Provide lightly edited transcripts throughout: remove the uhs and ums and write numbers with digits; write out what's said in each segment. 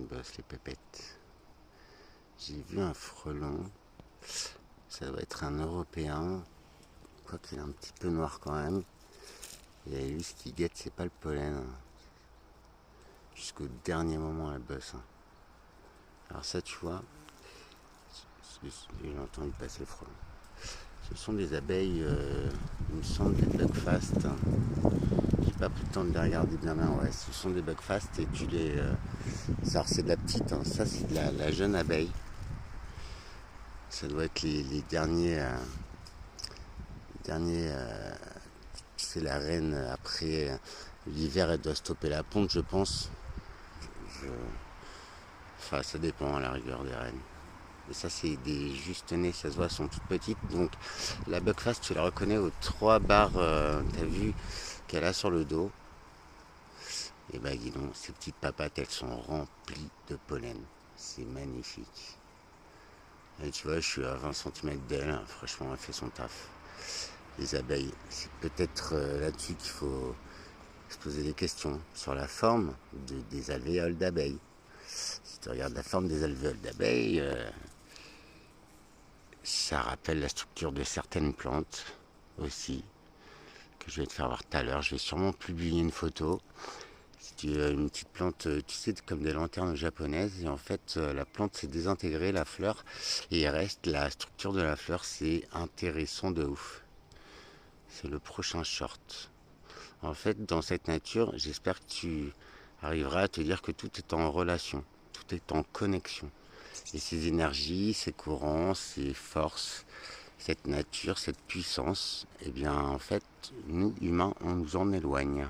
une bosse, les pépettes. J'ai vu un frelon. Ça doit être un Européen. Quoique il est un petit peu noir quand même. Et lui, ce qu'il guette, c'est pas le pollen. Jusqu'au dernier moment, elle bosse. Alors ça, tu vois, j'ai entendu passer le frelon. Ce sont des abeilles, il me semble, des bugfast. J'ai pas pris le temps de les regarder bien. Ouais, ce sont des bugfast et tu les... alors c'est de la petite, ça c'est de la jeune abeille. Ça doit être les derniers... c'est la reine. Après l'hiver, elle doit stopper la ponte, je pense. Enfin, ça dépend à la rigueur des reines. Et ça, c'est des juste nés, ça se voit, elles sont toutes petites. Donc, la bugfast, tu la reconnais aux 3 barres, t'as vu, qu'elle a sur le dos. Et bah, dis donc, ces petites papates, elles sont remplies de pollen. C'est magnifique. Et tu vois, je suis à 20 cm d'elle. Franchement, elle fait son taf. Les abeilles, c'est peut-être là-dessus qu'il faut se poser des questions sur la forme des alvéoles d'abeilles. Si tu regardes la forme des alvéoles d'abeilles, ça rappelle la structure de certaines plantes aussi, que je vais te faire voir tout à l'heure. Je vais sûrement publier une photo. Si tu as une petite plante, tu sais, comme des lanternes japonaises, et en fait, la plante s'est désintégrée, la fleur, et il reste la structure de la fleur, c'est intéressant de ouf. C'est le prochain short. En fait, dans cette nature, j'espère que tu arriveras à te dire que tout est en relation, tout est en connexion. Et ces énergies, ces courants, ces forces, cette nature, cette puissance, eh bien, en fait, nous, humains, on nous en éloigne.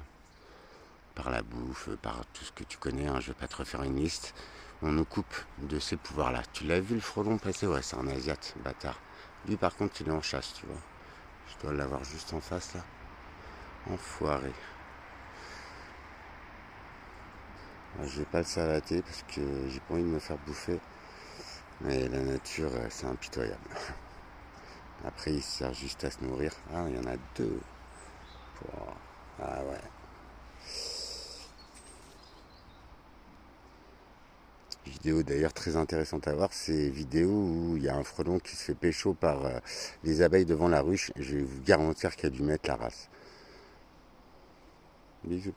Par la bouffe, par tout ce que tu connais, je ne vais pas te refaire une liste. On nous coupe de ces pouvoirs-là. Tu l'as vu le frelon passer? Ouais, c'est un asiate, bâtard. Lui, par contre, il est en chasse, tu vois. Je dois l'avoir juste en face, là. Enfoiré. Je vais pas le savater parce que j'ai pas envie de me faire bouffer. Mais la nature, c'est impitoyable. Après, il sert juste à se nourrir. Ah, il y en a 2. Ah ouais. Vidéo d'ailleurs très intéressante à voir, c'est vidéo où il y a un frelon qui se fait pécho par les abeilles devant la ruche. Je vais vous garantir qu'il a dû mettre la race. Bisous.